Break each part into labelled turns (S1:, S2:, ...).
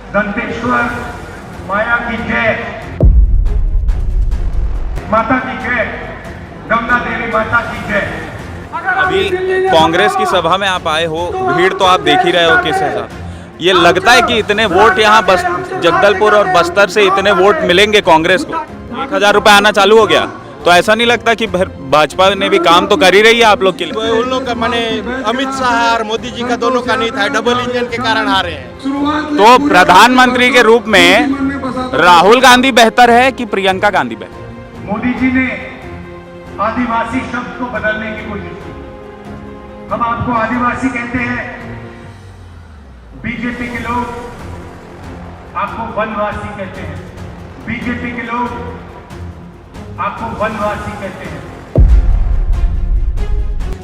S1: दंतेश्वर माया की जय, माता की जय, गंगा देवी माता की जय।
S2: अभी कांग्रेस की सभा में आप आए हो, भीड़ तो आप देख ही रहे हो किस हिसाब। ये लगता है कि इतने वोट यहाँ बस जगदलपुर और बस्तर से इतने वोट मिलेंगे कांग्रेस को? 1000 रुपये आना चालू हो गया, तो ऐसा नहीं लगता कि भाजपा ने भी काम तो कर ही रही है आप लोग के लिए?
S3: उन लोग का माने अमित शाह और मोदी जी का दोनों का नहीं था, डबल इंजन के कारण हारे हैं।
S2: तो प्रधानमंत्री के रूप में राहुल गांधी बेहतर है कि प्रियंका गांधी बेहतर?
S1: मोदी जी ने आदिवासी शब्द को बदलने की कोशिश की। हम आपको आदिवासी कहते हैं, बीजेपी के लोग आपको वनवासी कहते हैं, बीजेपी के लोग आपको वनवासी कहते हैं।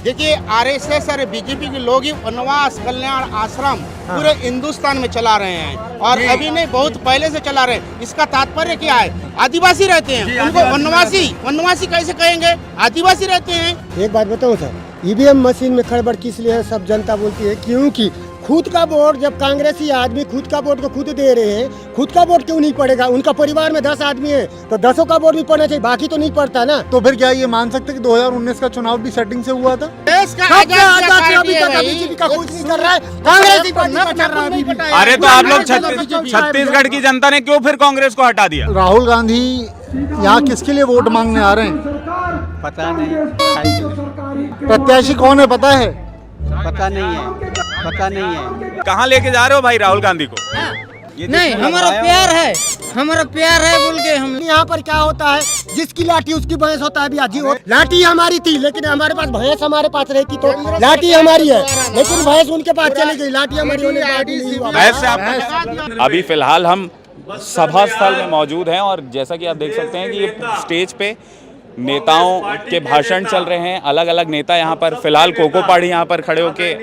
S3: देखिए आरएसएस और बीजेपी के लोग ही वनवास कल्याण आश्रम पूरे हिंदुस्तान में चला रहे हैं, और अभी नहीं बहुत पहले से चला रहे हैं। इसका तात्पर्य क्या है? आदिवासी रहते हैं, उनको वनवासी कैसे कहेंगे? आदिवासी रहते हैं।
S4: एक बात बताऊं सर, ईवीएम मशीन में खड़बड़ किस लिए है सब जनता बोलती है, क्योंकि खुद का वोट जब कांग्रेसी आदमी खुद का वोट को खुद दे रहे हैं, खुद का वोट क्यों नहीं पड़ेगा? उनका परिवार में 10 आदमी है तो 10 का वोट भी पड़ना चाहिए, बाकी तो नहीं पड़ता ना।
S5: तो फिर क्या ये मान सकते कि 2019 का चुनाव भी सेटिंग से हुआ था?
S3: देश का
S4: बीजेपी का कुछ नहीं कर रहा है, कांग्रेस कर रहा है।
S2: अरे तो आप लोग छत्तीसगढ़ की जनता ने क्यों फिर कांग्रेस को हटा दिया?
S5: राहुल गांधी यहाँ किसके लिए वोट मांगने आ रहे हैं?
S6: पता नहीं।
S5: प्रत्याशी कौन है पता है?
S6: पता नहीं है, पता नहीं है।
S2: कहाँ लेके जा रहे हो भाई राहुल गांधी को?
S6: नहीं, हमारा प्यार है, हमारा प्यार है बोल के हम।
S4: यहाँ पर क्या होता है, जिसकी लाठी उसकी भैंस होता है। अभी लाठी हमारी थी, लेकिन हमारे पास भैंस हमारे पास रहती तो लाठी हमारी है, लेकिन भैंस उनके पास चली गई, लाठी हमारी होने के बाद नहीं हुआ।
S2: ऐसे आप अभी फिलहाल हम सभा स्थल में मौजूद हैं, और जैसा कि आप देख सकते हैं कि ये स्टेज पे नेताओं के भाषण चल रहे हैं। अलग अलग नेता यहाँ पर फिलहाल कोको पाड़ी यहाँ पर खड़े होके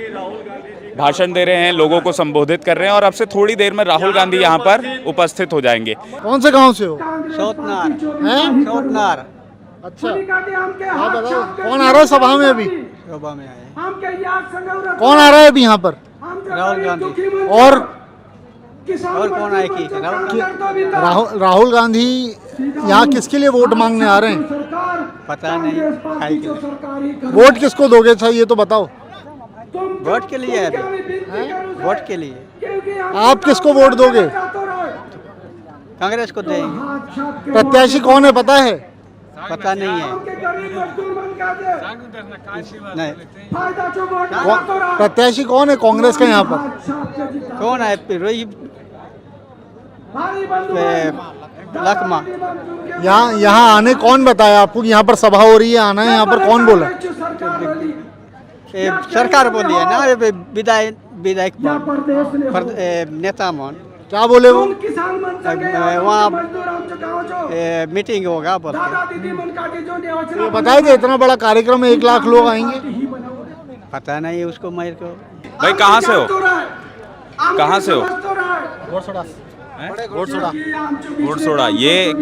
S2: भाषण दे रहे हैं, लोगों को संबोधित कर रहे हैं, और अब से थोड़ी देर में राहुल गांधी यहाँ पर उपस्थित हो जाएंगे।
S5: कौन से गांव से हो?
S6: सोतनार।
S5: सोतनार। अच्छा, आप बताओ कौन आ रहा है सभा में? अभी
S6: सभा में आए।
S5: कौन आ रहा है अभी यहाँ पर?
S6: राहुल गांधी।
S5: और
S6: कौन आएगी?
S5: राहुल गांधी यहाँ किसके लिए वोट मांगने आ रहे हैं?
S6: पता नहीं।
S5: वोट किसको दोगे? अच्छा ये तो बताओ।
S6: वोट के लिए अभी, वोट के लिए।
S5: आप किसको वोट दोगे?
S6: कांग्रेस को देंगे।
S5: प्रत्याशी कौन है पता है?
S6: पता नहीं है। नहीं।
S5: प्रत्याशी कौन है कांग्रेस का यहाँ पर?
S6: कौन है? रोहित लखमा।
S5: यहाँ आने कौन बताया आपको? यहाँ पर सभा हो रही है, आना है यहाँ पर, कौन बोला?
S6: सरकार बोली है ना, विधायक नेता मन।
S5: क्या बोले वो?
S6: वहाँ मीटिंग होगा बोल
S5: तो बताए थे इतना बड़ा कार्यक्रम है, 1 लाख लोग आएंगे।
S6: पता नहीं उसको मेरे को।
S2: भाई कहाँ से हो? कहाँ से हो? घोड़सोड़ा। ये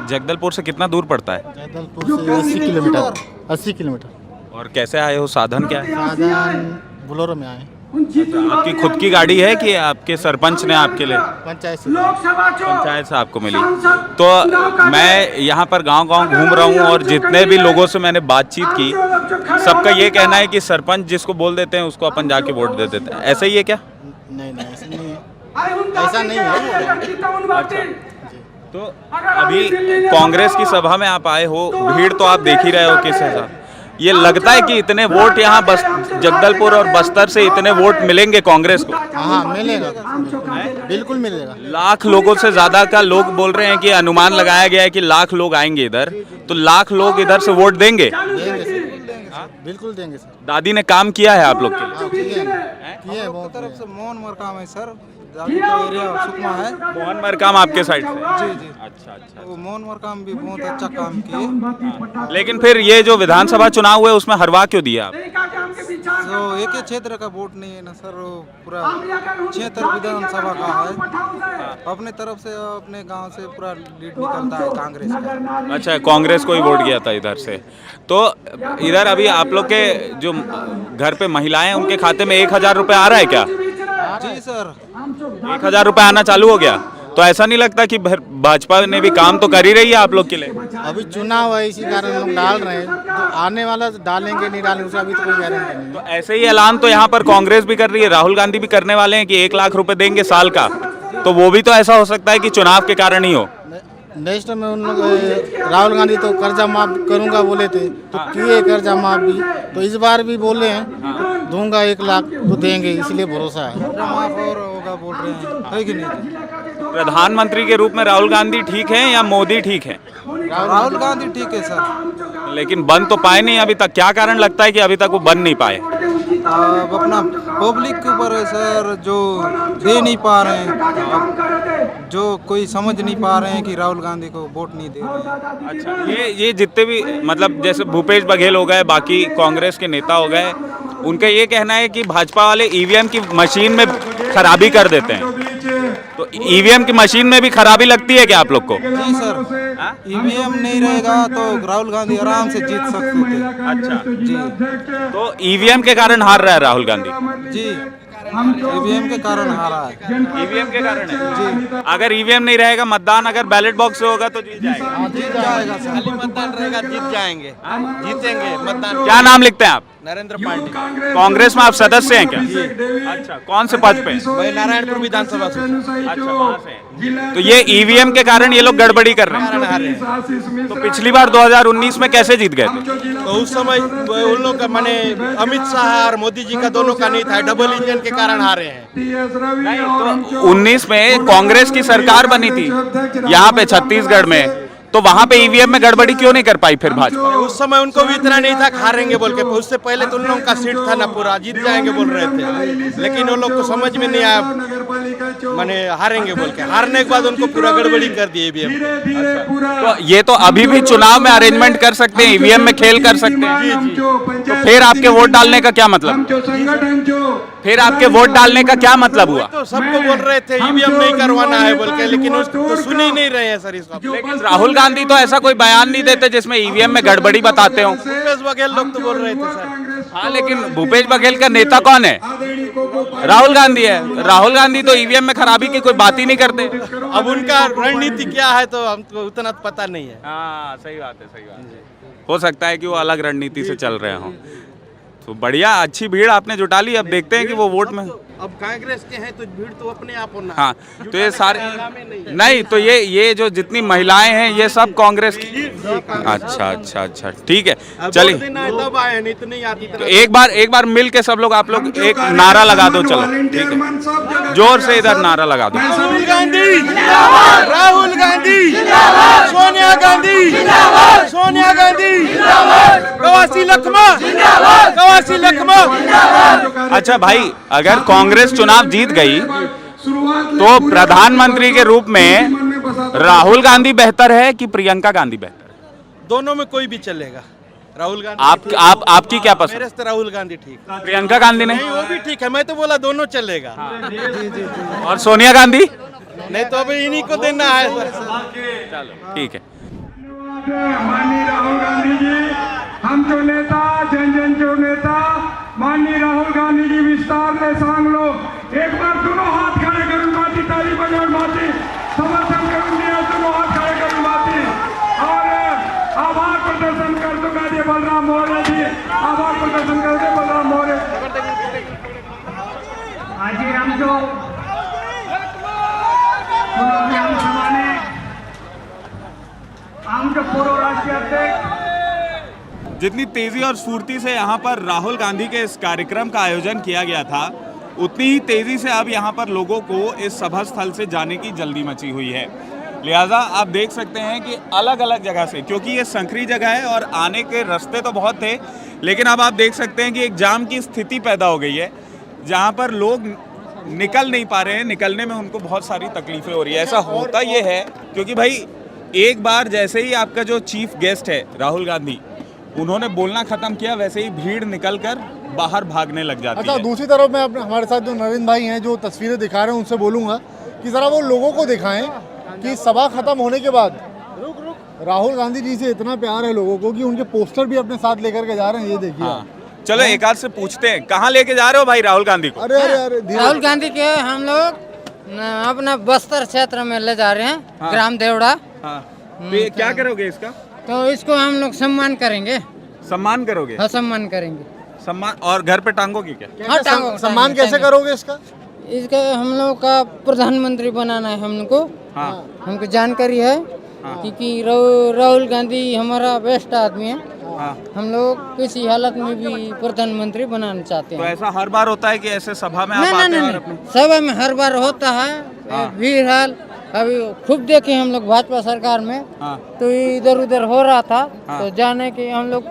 S2: जगदलपुर से कितना दूर पड़ता है?
S5: जगदलपुर से 80 किलोमीटर। 80 किलोमीटर।
S2: और कैसे आए हो? साधन क्या है?
S5: साधन बोलेरो में आए।
S2: आपकी खुद की गाड़ी है कि आपके सरपंच ने आपके लिए?
S5: पंचायत
S2: पंचायत से आपको मिली। तो मैं यहाँ पर गांव-गांव घूम रहा हूँ, और जितने भी लोगों से मैंने बातचीत की, सबका ये कहना है कि सरपंच जिसको बोल देते हैं उसको अपन जाके वोट दे देते हैं। ऐसा ही है क्या?
S5: नहीं, ऐसा नहीं है। ऐसा नहीं है।
S2: अच्छा, तो अभी कांग्रेस की सभा में आप आए हो, भीड़ तो आप देख ही रहे हो किस हिसाब। ये लगता है कि इतने वोट यहाँ बस जगदलपुर और बस्तर से इतने वोट मिलेंगे कांग्रेस को?
S5: हाँ मिलेगा, बिल्कुल मिलेगा।
S2: लाख लोगों से ज्यादा का लोग बोल रहे हैं कि अनुमान लगाया गया है कि लाख लोग आएंगे इधर, तो लाख लोग इधर से वोट देंगे?
S5: बिल्कुल देंगे सर।
S2: दादी ने काम किया है आप लोग के लिए?
S5: तरफ से मोहन मरकाम है सर, एरिया सुकमा है।
S2: मोहन मरकाम आपके साइड से?
S5: जी।
S2: अच्छा।
S5: वो मोहन मरकाम भी बहुत अच्छा काम किए।
S2: लेकिन फिर ये जो विधानसभा चुनाव हुए उसमें हरवा क्यों दिया आप?
S5: तो एक ही क्षेत्र का वोट नहीं है ना सर, पूरा क्षेत्र विधानसभा का है। अपने तरफ से अपने गांव से पूरा लीड निकलता है कांग्रेस का।
S2: अच्छा, कांग्रेस को ही वोट गया था इधर से। तो इधर अभी आप लोग के जो घर पे महिलाएं, उनके खाते में 1000 रुपये आ रहा है क्या? आ रहा
S5: जी
S2: है?
S5: सर
S2: 1,000 रुपए आना चालू हो गया? तो ऐसा नहीं लगता कि भाजपा ने भी काम तो कर ही रही है आप लोग के लिए?
S7: अभी चुनाव है इसी कारण लोग डाल रहे हैं, तो आने वाला डालेंगे नहीं डालेंगे उसका अभी तो कोई गारंटी नहीं।
S2: तो ऐसे ही ऐलान तो यहाँ पर कांग्रेस भी कर रही है, राहुल गांधी भी करने वाले हैं कि 1 लाख रुपए देंगे साल का। तो वो भी तो ऐसा हो सकता है कि चुनाव के कारण ही हो।
S7: नेक्स्ट में उन लोग राहुल गांधी तो कर्जा माफ करूंगा बोले थे, तो किए कर्जा माफ भी, तो इस बार भी बोले हैं दूंगा 1 लाख तो देंगे, इसलिए भरोसा है।
S5: माफ और होगा बोल रहे हैं, है कि नहीं?
S2: प्रधानमंत्री के रूप में राहुल गांधी ठीक है या मोदी ठीक है?
S5: राहुल गांधी ठीक है सर।
S2: लेकिन बन तो पाए नहीं अभी तक। क्या कारण लगता है कि अभी तक वो बन नहीं पाए?
S5: अब अपना पब्लिक के ऊपर है सर, जो दे नहीं पा रहे हैं, जो कोई समझ नहीं पा रहे हैं कि राहुल गांधी को वोट नहीं दे रहे हैं।
S2: अच्छा, ये जितने भी मतलब जैसे भूपेश बघेल हो गए, बाकी कांग्रेस के नेता हो गए, उनका ये कहना है कि भाजपा वाले ईवीएम की मशीन में खराबी कर देते हैं। तो ईवीएम की मशीन में भी खराबी लगती है क्या आप लोग को?
S5: जी सर, ईवीएम नहीं रहेगा तो राहुल गांधी आराम से जीत सकते थे।
S2: अच्छा
S5: जी
S2: तो ईवीएम के कारण हार रहा है राहुल गांधी?
S5: जी ईवीएम के कारण हारा है।
S2: ईवीएम के कारण है जी। अगर ईवीएम नहीं रहेगा, मतदान अगर बैलेट बॉक्स से होगा तो जीत जाएगा।
S5: जीत जाएगा सर।
S6: खाली मतदान रहेगा जीत जाएंगे, जीतेंगे मतदान।
S2: क्या नाम लिखते हैं आप?
S6: नरेंद्र पांडे,
S2: कांग्रेस में आप सदस्य हैं क्या? अच्छा, कौन से पद पे?
S6: मैं नारायणपुर विधानसभा से।
S2: अच्छा, वहाँ से हैं। तो ये ईवीएम के कारण ये लोग गड़बड़ी कर रहे हैं। तो पिछली बार 2019 में कैसे जीत गए थे?
S6: तो उस समय उन लोग का माने अमित शाह और मोदी जी का दोनों का नहीं था, डबल इंजन के कारण हारे हैं।
S2: तो 19 में कांग्रेस की सरकार बनी थी यहाँ पे छत्तीसगढ़ में, तो वहाँ पे ईवीएम में गड़बड़ी क्यों नहीं कर पाई फिर भाजपा?
S6: उस समय उनको भी इतना नहीं था हारेंगे बोल के, उससे पहले तो उन लोगों का सीट था ना पूरा, जीत जाएंगे बोल रहे थे, लेकिन वो लोग को समझ में नहीं आया माने हारेंगे बोल के, हारने के बाद उनको पूरा गड़बड़ी कर दी ईवीएम।
S2: तो ये तो अभी भी चुनाव में अरेंजमेंट कर सकते हैं, ईवीएम में खेल कर सकते हैं। तो फिर आपके वोट डालने का क्या मतलब? फिर आपके वोट डालने का क्या मतलब हुआ?
S6: तो सबको बोल रहे थे ईवीएम नहीं करवाना है बोल के, लेकिन तो सुन ही नहीं रहे हैं सर इसका।
S2: लेकिन राहुल गांधी तो ऐसा कोई बयान नहीं देते जिसमें ईवीएम में गड़बड़ी बताते हो।
S6: भूपेश बघेल लोग तो बोल रहे थे सर।
S2: हाँ, लेकिन भूपेश बघेल का नेता कौन है? राहुल गांधी है। राहुल गांधी तो ईवीएम में खराबी की कोई बात ही नहीं करते।
S6: अब उनका रणनीति क्या है तो हमको उतना पता नहीं है।
S2: हाँ, सही बात है, सही बात है। हो सकता है कि वो अलग रणनीति से चल रहे हों। तो बढ़िया, अच्छी भीड़ आपने जुटा ली। अब देखते हैं कि वो वोट में,
S6: अब कांग्रेस के हैं तो भीड़ तो अपने आप होना।
S2: हाँ, तो ये सारे नहीं, तो ये जो जितनी महिलाएं हैं ये सब कांग्रेस की। अच्छा अच्छा अच्छा, ठीक है, चलिए।
S6: तब आए नहीं तो नहीं आती।
S2: तो एक बार मिल के सब लोग, आप लोग एक नारा लगा दो, चलो ठीक है, जोर से इधर नारा लगा दो।
S6: राहुल गांधी, राहुल गांधी, सोनिया गांधी, सोनिया गांधी, कवासी लखमा, कवासी लखमा।
S2: अच्छा भाई, अगर कांग्रेस चुनाव जीत गई तो प्रधानमंत्री के रूप में राहुल गांधी बेहतर है कि प्रियंका गांधी बेहतर है?
S6: दोनों में कोई भी चलेगा। राहुल गांधी
S2: आपकी क्या पसंद?
S6: मेरे से राहुल गांधी ठीक।
S2: प्रियंका गांधी नहीं?
S6: वो भी ठीक है, मैं तो बोला दोनों चलेगा।
S2: और सोनिया गांधी?
S6: नहीं तो अभी इन्हीं को देना है।
S2: चलो ठीक है।
S1: माननीय राहुल गांधी जी, हम जो नेता, जन जो नेता, माननीय राहुल गांधी जी विस्तार में सांग लो। एक बार दोनों हाथ खड़े करूं, माती ताली बजाओ, माती समर्थन करूं, दोनों हाथ खड़े करूं, माती और आभार प्रदर्शन कर दो गाजी बलराम मौर्य जी, आभार प्रदर्शन कर दे बलराम मौर्य। आज हम जो हम जो पूर्व राष्ट्रीय अध्यक्ष,
S2: जितनी तेजी और स्फूर्ति से यहाँ पर राहुल गांधी के इस कार्यक्रम का आयोजन किया गया था, उतनी ही तेजी से अब यहाँ पर लोगों को इस सभा स्थल से जाने की जल्दी मची हुई है। लिहाजा आप देख सकते हैं कि अलग अलग जगह से, क्योंकि ये संकरी जगह है और आने के रास्ते तो बहुत थे, लेकिन अब आप देख सकते हैं कि एक जाम की स्थिति पैदा हो गई है, जहाँ पर लोग निकल नहीं पा रहे हैं। निकलने में उनको बहुत सारी तकलीफें हो रही है। ऐसा होता ये है क्योंकि भाई एक बार जैसे ही आपका जो चीफ गेस्ट है राहुल गांधी, उन्होंने बोलना खत्म किया, वैसे ही भीड़ निकलकर बाहर भागने लग जाती है।
S8: अच्छा, दूसरी तरफ मैं हमारे साथ जो नरेंद्र भाई हैं जो तस्वीरें दिखा रहे हैं, उनसे बोलूँगा कि ज़रा वो लोगों को दिखाएं कि सभा खत्म होने के बाद राहुल गांधी जी से इतना प्यार है लोगों को कि उनके पोस्टर भी अपने साथ लेकर के जा रहे हैं। ये देखिए।
S2: हाँ, चलो एक आध से पूछते हैं, कहाँ लेके जा रहे हो भाई राहुल गांधी को?
S8: अरे अरे अरे
S9: राहुल गांधी के हम लोग अपना बस्तर क्षेत्र में ले जा रहे हैं, ग्राम देवड़ा।
S2: हाँ, तो ये क्या करोगे इसका?
S9: तो इसको हम लोग सम्मान करेंगे।
S2: सम्मान करोगे?
S9: हाँ, सम्मान करेंगे।
S2: सम्मान, और घर पे टांगोगे क्या?
S9: हाँ, टांगो,
S8: सम्मान कैसे करोगे इसका?
S9: इसका हम लोग का प्रधानमंत्री बनाना है हमको।
S2: हाँ,
S9: हमको जानकारी है क्योंकि राहुल गांधी हमारा बेस्ट आदमी है।
S2: हाँ।
S9: हम लोग किसी हालत में भी प्रधानमंत्री बनाना चाहते
S2: तो
S9: हैं।
S2: ऐसा हर बार होता है कि ऐसे सभा में आप
S9: नहीं
S2: आते
S9: नहीं
S2: हैं और
S9: नहीं,
S2: अपने
S9: सभा में हर बार होता है भीड़ हाल। अभी खूब देखे हम लोग भाजपा सरकार में,
S2: हाँ।
S9: तो इधर उधर हो रहा था, तो जाने के हम लोग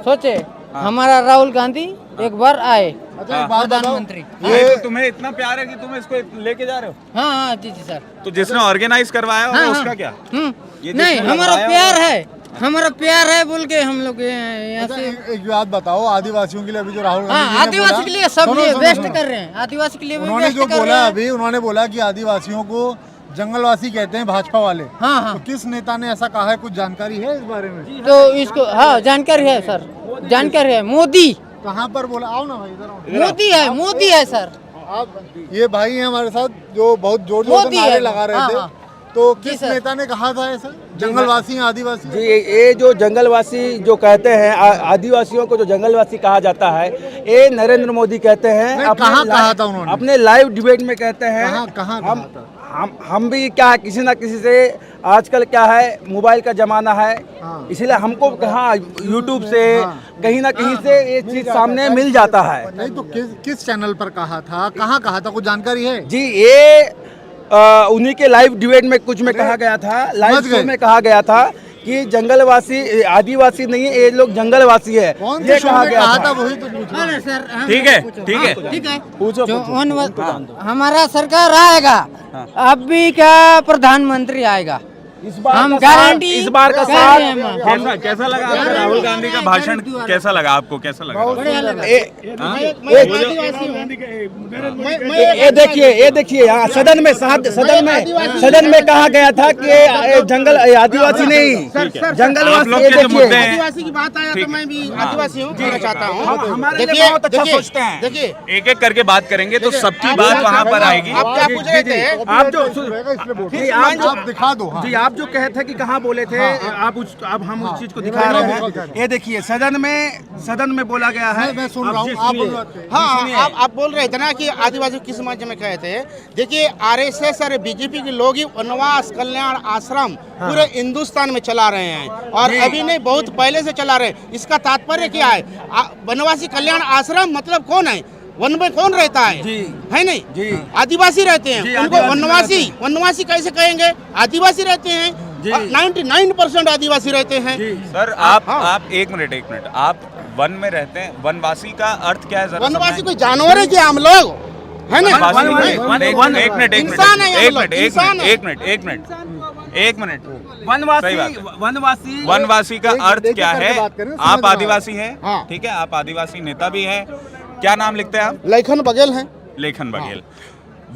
S9: सोचे हमारा राहुल गांधी एक बार आए प्रधानमंत्री।
S2: ये तो तुम्हें इतना प्यार है कि तुम इसको लेके जा रहे हो?
S9: हाँ हाँ जी जी सर।
S2: तो जिसने ऑर्गेनाइज करवाया होगा
S9: हाँ,
S2: उसका
S9: हाँ।
S2: क्या? ये
S9: नहीं,
S2: जिसने
S9: हमारा
S2: लगवाया
S9: प्यार
S2: होगा-
S9: है, हमारा प्यार है बोल के हम लोग यहाँ
S8: अच्छा,
S9: से।
S8: एक बात बताओ, आदिवासियों के लिए अभी जो राहुल गांधी जी
S9: हाँ,
S8: ने
S9: आदिवासी
S8: बोला-
S9: के लिए सब
S8: सुनो,
S9: लिए
S8: सुनो,
S9: बेस्ट
S8: सुनो।
S9: कर रहे हैं, आदिवासी के लिए भी
S8: उन्होंने
S9: बेस्ट
S8: जो
S9: कर रहे
S8: बोला
S9: हैं।
S8: अभी, उन्होंने बोला कि आदिवासियों को जंगलवासी कहते हैं भाजपा वाले।
S9: हाँ हाँ,
S8: तो किस नेता ने ऐसा कहा है, कुछ जानकारी है इस बारे में?
S9: तो इसको हाँ जानकारी है सर, जानकारी है। मोदी
S8: कहाँ पर बोला? आओ ना भाई, इधर आओ।
S9: मोदी है सर।
S8: आप ये भाई हैं हमारे साथ जो बहुत जोर जोर से
S9: मोदी
S8: नारे
S9: है।
S8: लगा रहे
S9: हाँ,
S8: थे।
S9: हाँ।
S8: तो
S9: जी
S8: किस
S9: सर।
S8: नेता ने कहा था ऐसा? जंगलवासी हैं, आदिवासी?
S10: जी, ये जो जंगलवासी जो कहते हैं, आदिवासियों को जो जंगलवासी कहा जाता है, ये नरेंद्र मोदी कहते हैं।
S8: नहीं, कहाँ कहा था उन्होंने?
S10: अपने लाइव डिबेट में कहते हैं।
S8: कहाँ
S10: हम
S8: कहा था?
S10: हम भी क्या है, किसी ना किसी से आजकल क्या है, मोबाइल का जमाना है, इसलिए हमको कहाँ यूट्यूब से कहीं ना कहीं से ये चीज सामने मिल जाता है।
S8: नहीं तो किस चैनल पर कहा था, कहाँ कहा था, कुछ जानकारी है?
S10: जी, ये उन्हीं के लाइव डिबेट में कुछ में कहा गया था, लाइव शो में कहा गया था कि जंगलवासी आदिवासी नहीं है, ये लोग जंगलवासी है।
S8: कौन
S10: ये
S8: से शो में कहा था,
S10: था।
S8: वही तो पूछ रहा हूं।
S9: सर
S2: ठीक है, ठीक है।
S9: ठीक है,
S10: पूछो,
S9: जो
S10: पूछो।
S9: हमारा सरकार आएगा, अभी का प्रधानमंत्री आएगा,
S10: इस बार
S9: हम
S10: का साथ-
S9: गारंटी
S10: इस बार का
S9: कर
S10: साथ
S9: रहे हैं हम।
S2: कैसा लगा आपको राहुल गांधी का भाषण? कैसा लगा आपको? कैसा लगा?
S9: बढ़िया लगा।
S10: ये देखिए यहाँ सदन में कहा गया था कि ये जंगल आदिवासी नहीं,
S2: आप
S10: जंगलवासी।
S2: लोग
S10: ये
S2: के जो मुद्दे
S10: देखिए,
S2: हैं,
S3: आदिवासी की बात आया तो मैं भी आदिवासी हूँ, कहना चाहता हूँ।
S10: हमारे लिए बहुत अच्छा सोचते हैं।
S3: देखिए
S2: एक एक करके बात करेंगे तो सबकी बात वहाँ पर आएगी।
S3: आप क्या पूछ रहे थे?
S10: आप जो
S8: इसलिए बोल
S10: जी,
S8: रहे
S10: आप
S8: हैं।
S10: जो-
S8: आप दिखा दो। हाँ।
S10: जी, आप जो कहे थे कि कहाँ बोले थे, अब हम उस चीज को दिखा रहे हैं। ये देखिए सदन में बोला गया है।
S8: मैं सुन रहा हूँ, आप बोल रहे थे।
S3: हाँ, आप बोल रहे थे ना कि आदिवासी किस मंच में कहे थे। देखिए, आरएसएस और बीजेपी के लोग ही वनवास कल्याण आश्रम पूरे हिंदुस्तान में चला रहे हैं, और अभी नहीं, बहुत पहले से चला रहे हैं। इसका तात्पर्य क्या है? वनवासी कल्याण आश्रम मतलब कौन है? वन में कौन रहता है? है नहीं
S10: जी।
S3: आदिवासी रहते हैं,
S10: जी,
S3: उनको
S10: आदिवासी
S3: वनवासी कैसे कहेंगे? आदिवासी रहते हैं, 99% आदिवासी रहते हैं।
S2: सर आप एक मिनट, आप वन में रहते हैं, वनवासी का अर्थ क्या है? जरा
S3: वनवासी कोई जानवर है क्या हम लोग? है ना?
S2: एक मिनट।
S10: वनवासी
S2: वनवासी का अर्थ
S8: एक
S2: क्या
S8: करके
S2: है?
S8: बात करें, समझ
S2: आप
S8: में
S2: आदिवासी हैं,
S3: हाँ।
S2: ठीक है, आप आदिवासी नेता भी हैं। क्या नाम लिखते हैं आप?
S3: लेखन बघेल हैं।
S2: लेखन बघेल।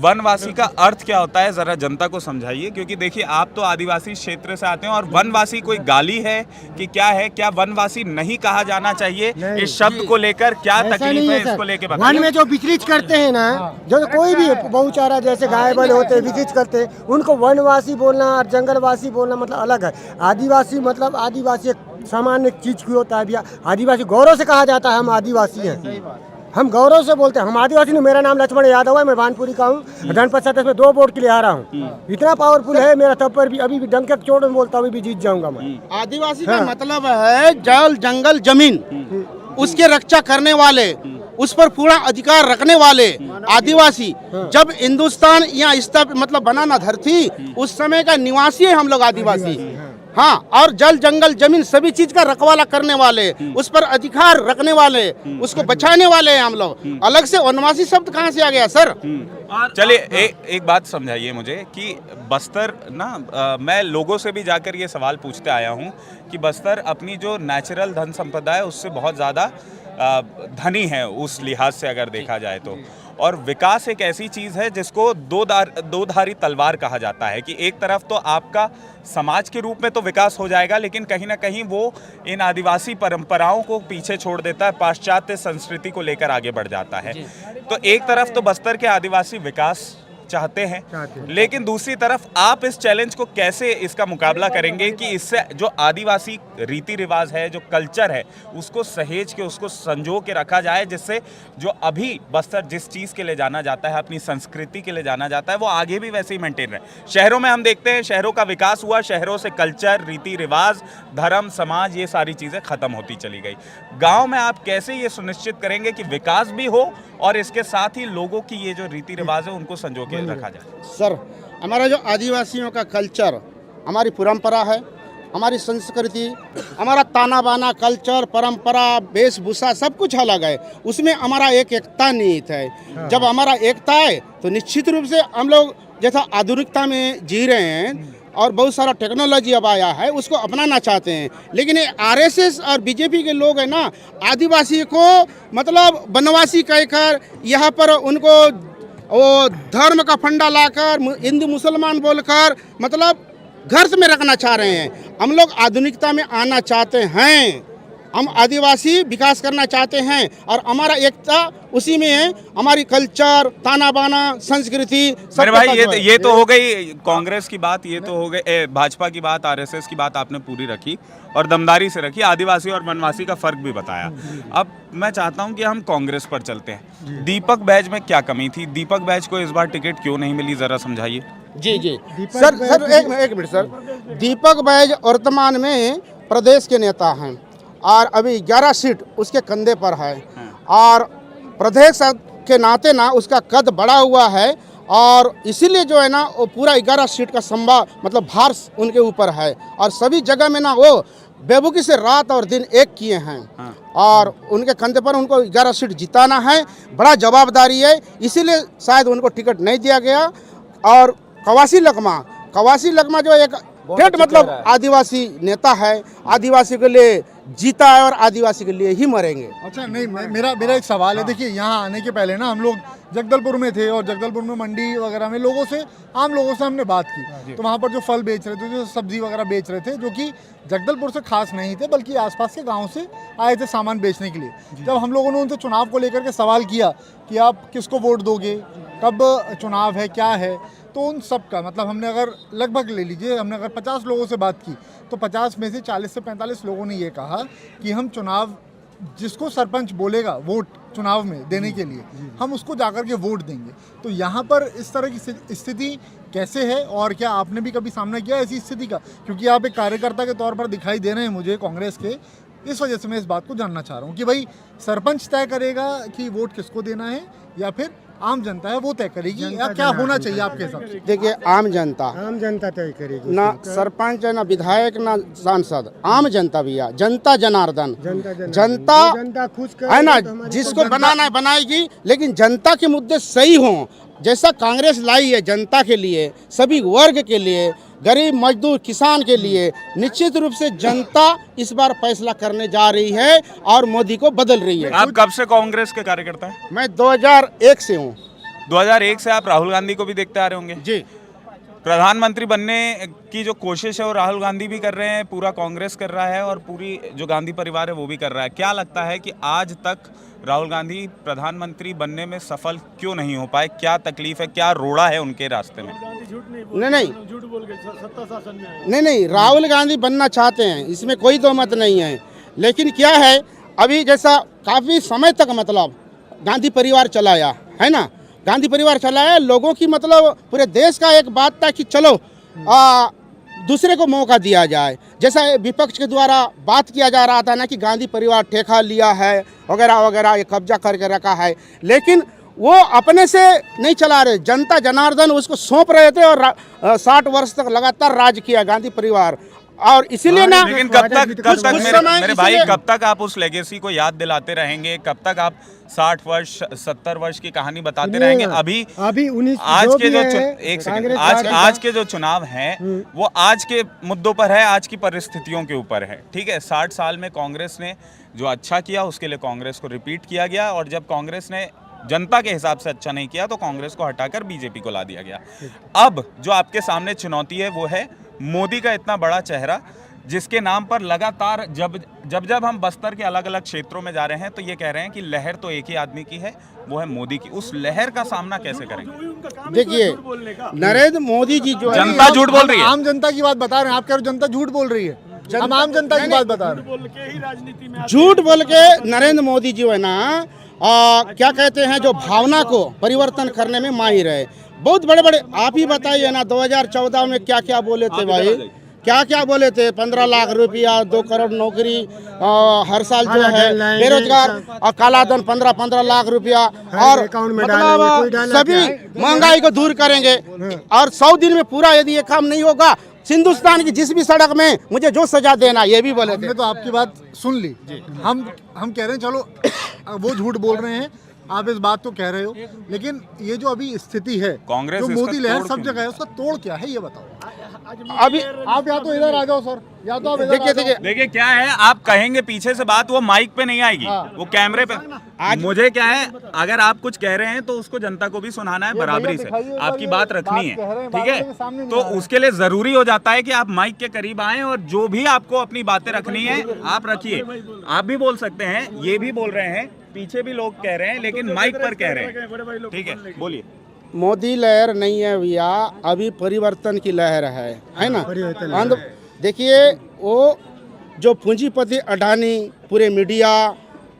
S2: वनवासी का अर्थ क्या होता है, जरा जनता को समझाइए, क्योंकि देखिए आप तो आदिवासी क्षेत्र से आते हैं, और वनवासी कोई गाली है कि क्या है? क्या वनवासी नहीं कहा जाना चाहिए? इस शब्द को लेकर क्या
S4: ऐसा
S2: तकलीफ
S4: नहीं
S2: है,
S4: है सर।
S2: इसको लेके
S4: वन
S2: बताइए।
S4: में जो विचलित करते हैं ना, जो कोई भी बहुचारा जैसे गाय बैल होते हैं विचलित करते हैं, उनको वनवासी बोलना और जंगलवासी बोलना मतलब अलग है। आदिवासी मतलब आदिवासी एक सामान्य चीज की होता है भैया। आदिवासी गौरव से कहा जाता है, हम आदिवासी हैं, हम गौरव से बोलते हैं, हम आदिवासी नहीं। मेरा नाम लक्ष्मण यादव है, मैं भानपुरी का हूँ, जनपद सदस्य में 2 वोट के लिए आ रहा हूँ। इतना पावरफुल है मेरा, तब पर भी अभी भी डंके की चोट में बोलता हूँ, अभी भी जीत जाऊंगा मैं।
S3: आदिवासी का मतलब है जल जंगल जमीन, उसके रक्षा करने वाले, उस पर पूरा अधिकार रखने वाले आदिवासी। जब हिंदुस्तान यहाँ मतलब बना ना धरती, उस समय का निवासी है हम लोग आदिवासी। हाँ, और जल जंगल जमीन सभी चीज का रखवाला करने वाले, उस पर अधिकार रखने वाले, उसको बचाने वाले हैं हम लोग। अलग से वनवासी शब्द कहाँ से आ गया सर?
S2: चलिए एक बात समझाइए मुझे कि बस्तर ना, मैं लोगों से भी जाकर ये सवाल पूछते आया हूँ कि बस्तर अपनी जो नेचुरल धन संपदा है उससे बहुत ज़्यादा धनी है उस लिहाज से अगर देखा जाए तो, और विकास एक ऐसी चीज़ है जिसको दो धारी तलवार कहा जाता है कि एक तरफ तो आपका समाज के रूप में तो विकास हो जाएगा, लेकिन कहीं ना कहीं वो इन आदिवासी परंपराओं को पीछे छोड़ देता है, पाश्चात्य संस्कृति को लेकर आगे बढ़ जाता है। तो एक तरफ तो बस्तर के आदिवासी विकास चाहते हैं, लेकिन दूसरी तरफ आप इस चैलेंज को कैसे इसका मुकाबला करेंगे कि इससे जो आदिवासी रीति रिवाज है, जो कल्चर है, उसको सहेज के, उसको संजो के रखा जाए, जिससे जो अभी बस्तर जिस चीज़ के लिए जाना जाता है, अपनी संस्कृति के लिए जाना जाता है, वो आगे भी वैसे ही मेंटेन रहे। शहरों में हम देखते हैं शहरों का विकास हुआ, शहरों से कल्चर, रीति रिवाज, धर्म, समाज, ये सारी चीज़ें खत्म होती चली गई। गाँव में आप कैसे ये सुनिश्चित करेंगे कि विकास भी हो और इसके साथ ही लोगों की ये जो रीति रिवाज है उनको संजो के रखा जाए?
S3: सर, हमारा जो आदिवासियों का कल्चर, हमारी परंपरा है, हमारी संस्कृति, हमारा ताना बाना कल्चर, परंपरा, वेशभूषा सब कुछ अलग है। उसमें हमारा एक एकता निहित है। जब हमारा एकता है तो निश्चित रूप से हम लोग जैसा आधुनिकता में जी रहे हैं और बहुत सारा टेक्नोलॉजी अब आया है, उसको अपनाना चाहते हैं, लेकिन ये आरएसएस और बीजेपी के लोग हैं ना, आदिवासी को मतलब बनवासी कहकर यहाँ पर उनको वो धर्म का फंडा लाकर हिंदू मुसलमान बोलकर मतलब घर में रखना चाह रहे हैं। हम लोग आधुनिकता में आना चाहते हैं, हम आदिवासी विकास करना चाहते हैं और हमारा एकता उसी में है। हमारी कल्चर, ताना बाना, संस्कृति।
S2: मेरे भाई ये तो हो गई कांग्रेस की बात, ये तो हो गई भाजपा की बात, आरएसएस की बात आपने पूरी रखी और दमदारी से रखी, आदिवासी और वनवासी का फर्क भी बताया। अब मैं चाहता हूं कि हम कांग्रेस पर चलते हैं। दीपक बैज में क्या कमी थी? दीपक बैज को इस बार टिकट क्यों नहीं मिली, जरा समझाइए।
S3: जी सर एक मिनट सर। दीपक बैज वर्तमान में प्रदेश के नेता हैं और अभी 11 सीट उसके कंधे पर है और प्रदेश के नाते ना उसका कद बढ़ा हुआ है और इसीलिए जो है ना वो पूरा 11 सीट का मतलब भार उनके ऊपर है और सभी जगह में ना वो बेबुकी से रात और दिन एक किए हैं और उनके कंधे पर उनको 11 सीट जिताना है। बड़ा जवाबदारी है, इसीलिए शायद उनको टिकट नहीं दिया गया। और कवासी लकमा जो एक ठेठ मतलब आदिवासी नेता है, आदिवासी के लिए जीता है और आदिवासी के लिए ही मरेंगे।
S8: अच्छा, नहीं मेरा एक सवाल है। देखिए, यहाँ आने के पहले ना हम लोग जगदलपुर में थे और जगदलपुर में मंडी वगैरह में आम लोगों से हमने बात की, तो वहाँ पर जो फल बेच रहे थे, जो सब्जी वगैरह बेच रहे थे, जो कि जगदलपुर से खास नहीं थे बल्कि आसपास के गाँव से आए थे सामान बेचने के लिए। जब हम लोगों ने उनसे चुनाव को लेकर के सवाल किया कि आप किसको वोट दोगे, कब चुनाव है, क्या है, तो उन सब का मतलब हमने अगर लगभग ले लीजिए, हमने अगर 50 लोगों से बात की तो 50 में से 40 से 45 लोगों ने ये कहा कि हम चुनाव, जिसको सरपंच बोलेगा वोट चुनाव में देने के लिए, हम उसको जाकर के वोट देंगे। तो यहाँ पर इस तरह की स्थिति कैसे है और क्या आपने भी कभी सामना किया ऐसी स्थिति का? क्योंकि आप एक कार्यकर्ता के तौर पर दिखाई दे रहे हैं मुझे कांग्रेस के, इस वजह से मैं इस बात को जानना चाह रहा हूँ कि भाई सरपंच तय करेगा कि वोट किसको देना है या फिर आम जनता है वो तय करेगी, या क्या होना चाहिए आपके हिसाब से?
S3: देखिए, आम जनता
S4: तय करेगी
S3: ना, सरपंच है ना विधायक ना सांसद, आम जनता भैया, जनता जनार्दन, जनता खुश है ना, जिसको बनाना है बनाएगी, लेकिन जनता के मुद्दे सही हों। जैसा कांग्रेस लाई है जनता के लिए, सभी वर्ग के लिए, गरीब मजदूर किसान के लिए, निश्चित रूप से जनता इस बार फैसला करने जा रही है और मोदी को बदल रही है।
S2: आप कब से कांग्रेस के कार्यकर्ता हैं?
S3: मैं 2001 से हूँ।
S2: 2001 से आप राहुल गांधी को भी देखते आ रहे होंगे
S3: जी।
S2: प्रधानमंत्री बनने की जो कोशिश है वो राहुल गांधी भी कर रहे हैं, पूरा कांग्रेस कर रहा है और पूरी जो गांधी परिवार है वो भी कर रहा है। क्या लगता है कि आज तक राहुल गांधी प्रधानमंत्री बनने में सफल क्यों नहीं हो पाए? क्या तकलीफ है, क्या रोड़ा है उनके रास्ते में?
S3: नहीं, राहुल गांधी बनना चाहते हैं, इसमें कोई दो मत नहीं है, लेकिन क्या है, अभी जैसा काफ़ी समय तक मतलब गांधी परिवार चलाया है ना, गांधी परिवार चलाया, लोगों की मतलब पूरे देश का एक बात था कि चलो दूसरे को मौका दिया जाए। जैसा विपक्ष के द्वारा बात किया जा रहा था ना कि गांधी परिवार ठेका लिया है वगैरह वगैरह, ये कब्जा करके रखा है, लेकिन वो अपने से नहीं चला रहे, जनता जनार्दन उसको सौंप रहे थे और 60 वर्ष तक लगातार राज किया गांधी परिवार। और इसीलिए ना,
S2: लेकिन कब तक मेरे भाई, कब तक आप उस लेगेसी को याद दिलाते रहेंगे? कब तक आप 60 वर्ष 70 वर्ष की कहानी बताते रहेंगे? अभी आज के जो एक सेकंड, आज के जो चुनाव हैं वो आज के मुद्दों पर है, आज की परिस्थितियों के ऊपर है, ठीक है। 60 साल में कांग्रेस ने जो अच्छा किया उसके लिए कांग्रेस को रिपीट किया गया और जब कांग्रेस ने जनता के हिसाब से अच्छा नहीं किया तो कांग्रेस को हटाकर बीजेपी को ला दिया गया। अब जो आपके सामने चुनौती है वो है मोदी का इतना बड़ा चेहरा, जिसके नाम पर लगातार जब हम बस्तर के अलग अलग क्षेत्रों में जा रहे हैं तो ये कह रहे हैं कि लहर तो एक ही आदमी की है, वो है मोदी की। उस लहर का सामना कैसे करेंगे?
S3: देखिए, नरेंद्र मोदी जी जो
S2: जनता झूठ बोल रही है।
S8: आम जनता की बात बता रहे हैं, आप कह रहे हो जनता झूठ बोल रही है। हम आम जनता की बात बता रहे हैं।
S3: झूठ बोल के नरेंद्र मोदी जी है ना क्या कहते हैं, जो भावना को परिवर्तन करने में माहिर है। बहुत बड़े बड़े, आप ही बताइए ना 2014 में क्या क्या बोले थे भाई, क्या क्या बोले थे। 15 लाख रुपया, 2 करोड़ नौकरी, हर साल जो है बेरोजगार और काला धन 15 लाख रुपया, और मतलब सभी महंगाई को दूर करेंगे। और 100 दिन में पूरा यदि ये काम नहीं होगा, हिंदुस्तान की जिस भी सड़क में मुझे जो सजा देना, ये भी बोले थे।
S8: हमने तो आपकी बात सुन ली। हम कह रहे हैं चलो वो झूठ बोल रहे हैं, आप इस बात को कह रहे हो, लेकिन ये जो अभी स्थिति है
S2: कांग्रेस
S8: जो मोदी लहर सब जगह है, उसका तोड़ क्या है ये बताओ। अभी आप या तो इधर आ जाओ सर, या तो आप
S2: देखिए क्या है, आप कहेंगे पीछे से बात, वो माइक पे नहीं आएगी, वो कैमरे पे। मुझे क्या है, अगर आप कुछ कह रहे हैं तो उसको जनता को भी सुनाना है बराबरी से, आपकी बात रखनी है, ठीक है। तो उसके लिए जरूरी हो जाता है कि आप माइक के करीब आए और जो भी आपको अपनी बातें रखनी है आप रखिए। आप भी बोल सकते हैं, ये भी बोल रहे हैं, पीछे भी लोग कह रहे हैं, लेकिन माइक पर कह रहे हैं, ठीक है, बोलिए।
S3: मोदी लहर नहीं है भैया, अभी परिवर्तन की लहर है ना। देखिए, वो जो पूंजीपति अडानी, पूरे मीडिया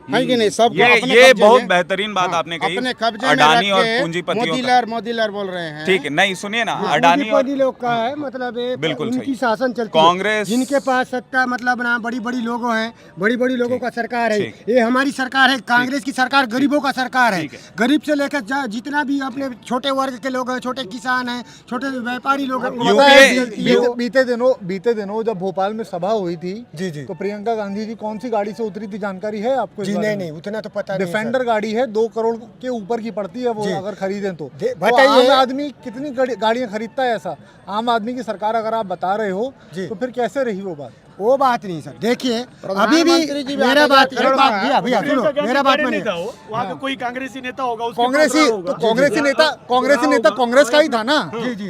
S3: है कि नहीं, सब
S2: ये बहुत बेहतरीन बात आपने कही,
S3: अपने कब्जे
S2: अडानी
S3: में
S2: और
S3: रख के
S2: पूंजीपतियों
S3: मोदी लहर बोल रहे हैं।
S2: ठीक है, नहीं सुनिए ना, अडानी और
S4: लोग का है, मतलब
S2: बिल्कुल
S4: उनकी शासन चलती है।
S2: कांग्रेस
S4: जिनके पास सत्ता, मतलब ना बड़ी बड़ी लोगों हैं, बड़ी बड़ी लोगों का सरकार है। ये हमारी सरकार है, कांग्रेस की सरकार गरीबों का सरकार है। गरीब से लेकर जितना भी अपने छोटे वर्ग के लोग हैं, छोटे किसान हैं, छोटे व्यापारी लोग हैं।
S8: बीते दिनों जब भोपाल में सभा हुई थी जी, तो प्रियंका गांधी जी कौन सी गाड़ी से उतरी थी, जानकारी है आपको?
S4: जी नहीं, उतना तो पता नहीं।
S8: डिफेंडर गाड़ी है, 2 करोड़ के ऊपर की पड़ती है वो, अगर खरीदें तो।
S4: बताइए,
S8: आम आदमी कितनी गाड़ियां खरीदता है? ऐसा आम आदमी की सरकार अगर आप बता रहे हो तो फिर कैसे रही वो बात?
S4: वो बात नहीं सर। देखिए, अभी भी मेरा बात भैया सुनो, मेरा बात मानिए।
S6: वहाँ पे कोई कांग्रेसी नेता होगा,
S8: कांग्रेसी नेता कांग्रेस का ही था ना।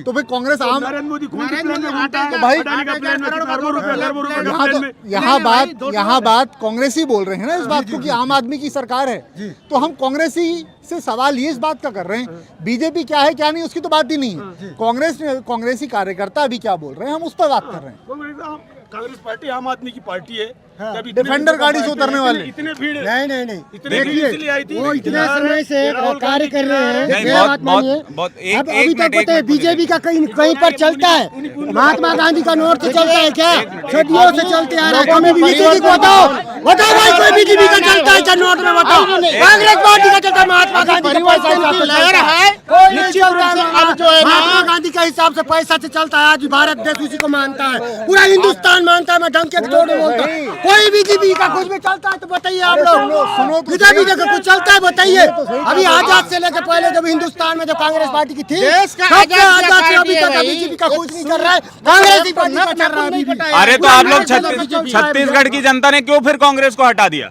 S8: तो फिर कांग्रेस आम यहाँ बात कांग्रेसी बोल रहे हैं ना इस बात को कि आम आदमी की सरकार है, तो हम कांग्रेसी से सवाल ये इस बात का कर रहे हैं। बीजेपी क्या है क्या नहीं उसकी तो बात ही नहीं है। कांग्रेसी कार्यकर्ता अभी क्या बोल रहे हैं, हम उस पर बात कर रहे हैं।
S6: कांग्रेस पार्टी आम आदमी की पार्टी है।
S8: डिफेंडर गाड़ी से उतरने वाले
S6: इतने भीड़
S4: नहीं
S6: इसलिए आई थी।
S4: वो इतने समय से कार्य कर रहे हैं।
S2: अब
S4: अभी तक पता है बीजेपी का कहीं पर चलता है, महात्मा गांधी का नोट से चलता है क्या? सदियों से चलते आ रहा है। कभी बीजेपी को बताओ भाई, कोई बीजेपी का चलता है क्या नोट में? बताओ। कांग्रेस पार्टी का चलता है, महात्मा गांधी का पैसा लहर है, महात्मा गांधी के हिसाब से पैसा से चलता है। आज भारत देश उसी को मानता है, पूरा हिंदुस्तान मानता है। मैं ढंग के तोड़ बोलता हूँ, कोई बीजेपी का कुछ भी चलता है तो बताइए आप लोग। बीजेपी का कुछ चलता है बताइए। अभी आजाद से लेकर पहले जब हिंदुस्तान में जो कांग्रेस पार्टी की थी, आजाद से अभी तक बीजेपी का कुछ नहीं कर रहा है, कांग्रेस की पार्टी का चल रहा है।
S2: अरे तो आप लोग छत्तीसगढ़ की जनता ने क्यों फिर कांग्रेस को हटा दिया?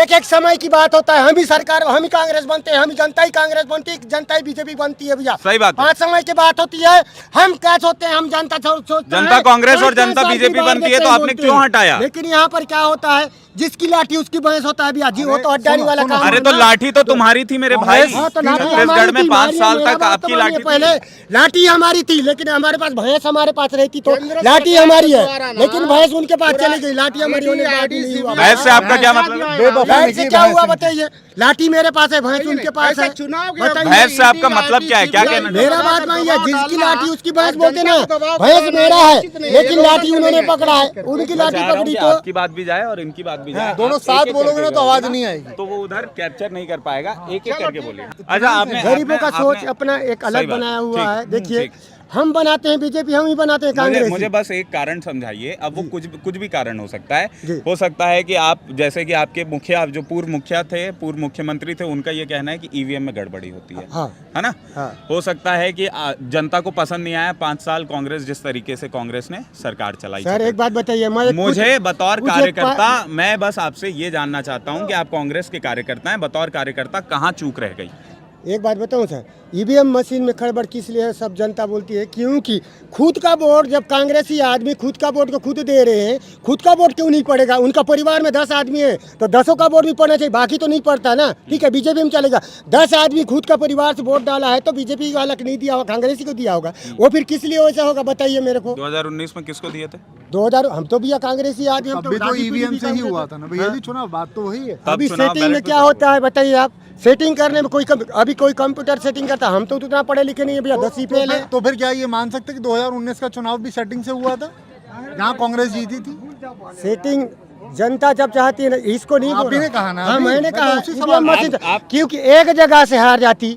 S4: एक समय की बात होता है, हम ही सरकार, हम ही कांग्रेस बनते हैं, हम ही जनता ही कांग्रेस बनती है, जनता ही बीजेपी बनती है भैया।
S2: सही बात है।
S4: 5 समय की बात होती है, हम क्या सोचते हैं, हम जनता
S2: कांग्रेस और जनता बीजेपी बनती है, तो आपने क्यों हटाया?
S4: लेकिन यहाँ पर क्या होता है, जिसकी लाठी उसकी बहस होता है भैया जी, वो तो अड्डानी वाला काम।
S2: अरे तो लाठी तो तुम्हारी थी मेरे भाई, छत्तीसगढ़ में 5 साल तक आपकी लाठी।
S4: पहले लाठी हमारी थी, लेकिन हमारे पास भैंस हमारे पास रहती तो लाठी हमारी है, लेकिन भैंस उनके पास चली गई, लाठी हमारी होने के बाद नहीं हुआ।
S2: भैंस से आपका क्या मतलब?
S4: भैंस से क्या हुआ बताइए? लाठी मेरे पास है, भैंस उनके पास है।
S2: भैंस से आपका मतलब क्या है, क्या कहना?
S4: मेरा बात नहीं है, जिसकी लाठी उसकी भैंस बोलते ना, भैंस मेरा है, लेकिन लाठी उन्होंने पकड़ा है, उनकी लाठी पकड़ी तो।
S2: आपकी बात भी जाए और इनकी बात भी जाए,
S8: दोनों साथ बोलोगे ना तो आवाज नहीं आएगी,
S2: तो वो उधर कैप्चर नहीं कर पाएगा। एक एक करके बोलिए। अच्छा, आपने
S4: गरीबों का सोच अपना एक अलग बनाया हुआ है। देखिए, हम बनाते हैं बीजेपी, हम ही बनाते हैं कांग्रेस।
S2: मुझे बस एक कारण समझाइए। अब वो कुछ भी कारण हो सकता है। हो सकता है कि आप, जैसे कि आपके मुखिया, जो पूर्व मुखिया थे, पूर्व मुख्यमंत्री थे, उनका ये कहना है कि ईवीएम में गड़बड़ी होती है, है ना? हो सकता है कि जनता को पसंद नहीं आया 5 साल कांग्रेस, जिस तरीके से कांग्रेस ने सरकार चलाई।
S4: सर एक बात बताइए,
S2: मुझे बतौर कार्यकर्ता, मैं बस आपसे ये जानना चाहता हूँ कि आप कांग्रेस के कार्यकर्ता हैं, बतौर कार्यकर्ता कहाँ चूक रह गई?
S4: एक बात बताऊं सर, ईवीएम मशीन में खड़बड़ किस लिए है सब जनता बोलती है, क्योंकि खुद का वोट जब कांग्रेसी आदमी खुद का वोट को खुद दे रहे हैं, खुद का वोट क्यों नहीं पड़ेगा? उनका परिवार में 10 आदमी है तो 10 का वोट भी पड़ना चाहिए, बाकी तो नहीं पड़ता ना। ठीक है, बीजेपी में चलेगा, 10 आदमी खुद का परिवार से वोट डाला है तो बीजेपी वाला नहीं दिया होगा, कांग्रेसी को दिया होगा, वो फिर किस लिए वैसा होगा बताइए मेरे को।
S2: 2019 में किसको दिए थे?
S4: 2000 हम तो भैया कांग्रेसी आदमी, हम
S8: अभी तो
S4: राजनीति
S8: ईवीएम
S4: भी
S8: से ही
S4: कांग्रेस
S8: हुआ था ना भैया जी चुनाव, बात तो वही है।
S4: अभी
S2: चुनाव
S4: सेटिंग में
S2: बैलेट
S4: क्या
S2: में
S4: होता है बताइए आप? सेटिंग करने में अभी कोई कंप्यूटर सेटिंग करता, हम तो उतना पढ़े लिखे नहीं है भैया, 10वीं फेल है।
S8: तो फिर क्या ये मान सकते कि 2019 का चुनाव भी सेटिंग से हुआ था, जहाँ कांग्रेस जीती थी?
S4: सेटिंग जनता जब चाहती है ना, इसको नहीं
S8: आप
S4: बोल
S8: ही ने
S4: रहा।
S8: कहा ना
S4: हाँ,
S8: अभी।
S4: मैंने
S8: मैं
S4: कहा
S8: तो उसी
S4: ईवीएम
S8: सवाल-
S4: मशीन से, क्योंकि एक जगह से हार जाती,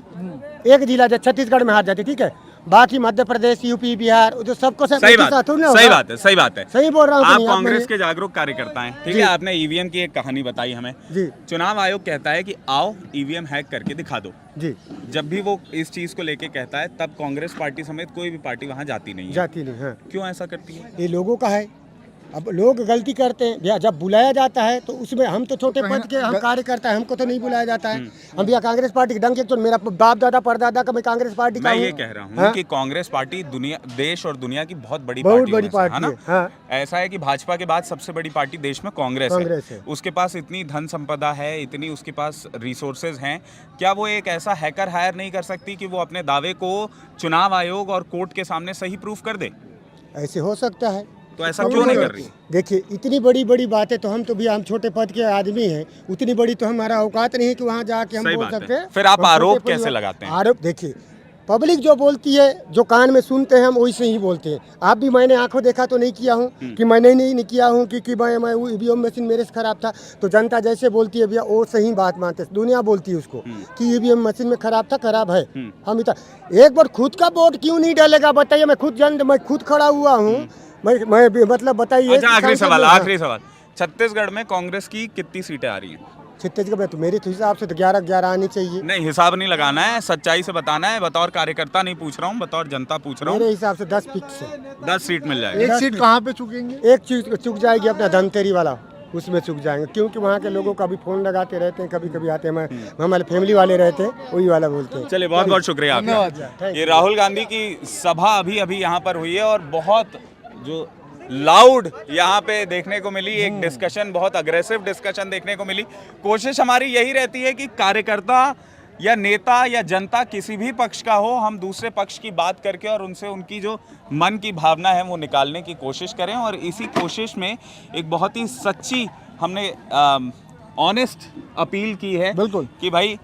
S4: एक जिला छत्तीसगढ़ में हार जाती, ठीक है, बाकी मध्य प्रदेश, यूपी, बिहार जो सबको सब
S2: सही
S4: एक ही
S2: बात
S4: साथ थोड़ी ना
S2: सही
S4: होगा।
S2: बात है, सही बात है।
S4: सही बोल रहा हूँ कि
S2: आप
S4: नहीं,
S2: कांग्रेस
S4: मैंने-
S2: के जागरूक कार्यकर्ता हैं, ठीक
S4: जी।
S2: है। आपने ईवीएम की एक कहानी बताई हमें।
S4: जी
S2: चुनाव आयोग कहता है कि आओ ईवीएम हैक करके दिखा दो।
S4: जी
S2: जब भी वो इस चीज को लेके कहता है तब कांग्रेस पार्टी समेत कोई भी पार्टी वहां जाती नहीं है।
S4: जाती नहीं। हाँ,
S2: क्यों ऐसा करती है?
S4: ये लोगों का है। अब लोग गलती करते हैं भैया, जब बुलाया जाता है तो उसमें हम तो छोटे पद के हम कार्यकर्ता है, हमको तो नहीं बुलाया जाता है। हम भैया कांग्रेस पार्टी के डंक एक तो मेरा बाप दादा परदादा का मैं कांग्रेस पार्टी का
S2: मैं
S4: हूँ।
S2: ये कह रहा हूँ
S4: हाँ?
S2: कि कांग्रेस पार्टी दुनिया, देश और दुनिया की बहुत बड़ी
S4: बहुत
S2: पार्टी
S4: बड़ी पार्टी
S2: है ना।
S4: है, हाँ।
S2: ऐसा है कि भाजपा के बाद सबसे बड़ी पार्टी देश में कांग्रेस
S4: है।
S2: उसके पास इतनी धन संपदा है, इतनी उसके पास रिसोर्सेज हैं, क्या वो एक ऐसा हैकर हायर नहीं कर सकती कि वो अपने दावे को चुनाव आयोग और कोर्ट के सामने सही प्रूफ कर दे?
S4: ऐसे हो सकता है,
S2: तो ऐसा क्यों नहीं कर रही?
S4: देखिए इतनी बड़ी बड़ी बातें तो हम तो भी हम छोटे पद के आदमी हैं, उतनी बड़ी तो हमारा औकात नहीं है कि वहाँ जाके हम
S2: सही
S4: बोल
S2: बात है।
S4: सकते हैं।
S2: फिर आप
S4: हम छोटे
S2: आरोप
S4: परिवार-
S2: कैसे लगाते हैं?
S4: आरोप देखिए, पब्लिक जो बोलती है, जो कान में सुनते हैं हम वैसे ही बोलते हैं। आप भी, मैंने आंखों देखा तो नहीं किया हूँ कि मैंने नहीं किया हूँ कि मैं वो ईवीएम मशीन मेरे से खराब था, तो जनता जैसे बोलती है भैया वो सही बात मानते हैं। दुनिया बोलती है उसको कि ईवीएम मशीन में खराब था, खराब है। हम एक बार खुद का वोट क्यों नहीं डालेगा बताइए? मैं खुद खड़ा हुआ हूँ, मैं मतलब बताइए।
S2: अच्छा, आखिरी सवाल, छत्तीसगढ़ में कांग्रेस की कितनी सीटें आ रही हैं?
S4: छत्तीसगढ़ में तो मेरे हिसाब से तो 11 आनी चाहिए।
S2: नहीं, हिसाब नहीं लगाना है, सच्चाई से बताना है। बतौर कार्यकर्ता नहीं पूछ रहा हूँ, बतौर जनता पूछ रहा
S4: मेरे
S2: हूँ।
S4: हिसाब से 10 फिक्स है।
S2: 10 सीट मिल जाएगी।
S8: एक सीट कहाँ पे चुकेंगे?
S4: एक चीज चुक जाएगी अपना धमतेरी वाला, उसमें चुक जाएंगे, क्योंकि वहाँ के लोगों का भी फोन लगाते रहते हैं, कभी कभी आते हैं, हमारे फैमिली वाले रहते हैं, वही वाला बोलते हैं।
S2: चलिए, बहुत बहुत शुक्रिया आपका। ये राहुल गांधी की सभा अभी यहाँ पर हुई है और बहुत जो लाउड यहाँ पे देखने को मिली, एक डिस्कशन, बहुत अग्रेसिव डिस्कशन देखने को मिली। कोशिश हमारी यही रहती है कि कार्यकर्ता या नेता या जनता किसी भी पक्ष का हो, हम दूसरे पक्ष की बात करके और उनसे उनकी जो मन की भावना है वो निकालने की कोशिश करें। और इसी कोशिश में एक बहुत ही सच्ची हमने ऑनेस्ट अपील की है।
S8: बिल्कुल।
S2: कि भाई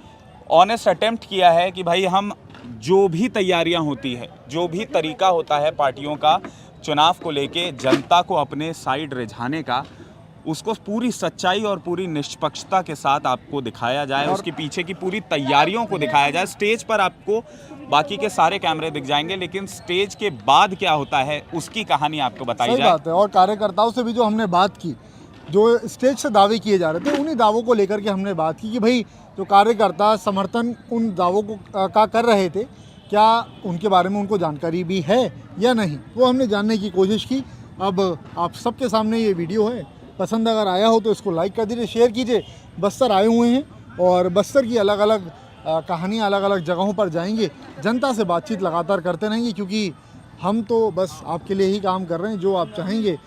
S2: ऑनेस्ट अटेम्प्ट किया है कि भाई हम जो भी तैयारियां होती है, जो भी तरीका होता है पार्टियों का चुनाव को लेके जनता को अपने साइड रिझाने का, उसको पूरी सच्चाई और पूरी निष्पक्षता के साथ आपको दिखाया जाए, उसके पीछे की पूरी तैयारियों को दिखाया जाए। स्टेज पर आपको बाकी के सारे कैमरे दिख जाएंगे, लेकिन स्टेज के बाद क्या होता है उसकी कहानी आपको बताई
S8: सही
S2: जाए।
S8: बात है। और कार्यकर्ताओं से भी जो हमने बात की, जो स्टेज से दावे किए जा रहे थे, उन्हीं दावों को लेकर के हमने बात की कि भाई जो कार्यकर्ता समर्थन उन दावों को का कर रहे थे, क्या उनके बारे में उनको जानकारी भी है या नहीं, वो हमने जानने की कोशिश की। अब आप सबके सामने ये वीडियो है, पसंद अगर आया हो तो इसको लाइक कर दीजिए, शेयर कीजिए। बस्तर आए हुए हैं और बस्तर की अलग अलग कहानियाँ अलग अलग जगहों पर जाएंगे, जनता से बातचीत लगातार करते रहेंगे, क्योंकि हम तो बस आपके लिए ही काम कर रहे हैं। जो आप चाहेंगे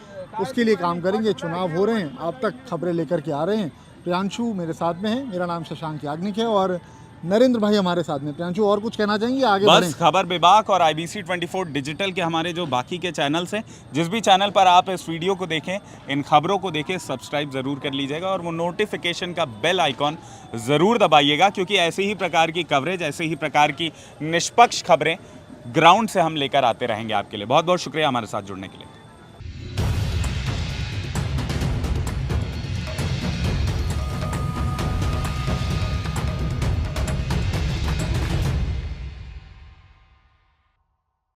S8: उसके लिए काम करेंगे। चुनाव हो रहे हैं, आप तक खबरें लेकर के आ रहे हैं। प्रियांशु मेरे साथ में है, मेरा नाम शशांक याग्निक है और नरेंद्र भाई हमारे साथ में। प्रियांशु और कुछ कहना चाहेंगे? आगे
S2: बस खबर विभाग और IBC 24 डिजिटल के हमारे जो बाकी के चैनल्स हैं, जिस भी चैनल पर आप इस वीडियो को देखें, इन खबरों को देखें, सब्सक्राइब ज़रूर कर लीजिएगा और वो नोटिफिकेशन का बेल आइकॉन ज़रूर दबाइएगा, क्योंकि ऐसे ही प्रकार की कवरेज, ऐसे ही प्रकार की निष्पक्ष खबरें ग्राउंड से हम लेकर आते रहेंगे आपके लिए। बहुत बहुत शुक्रिया हमारे साथ जुड़ने के लिए।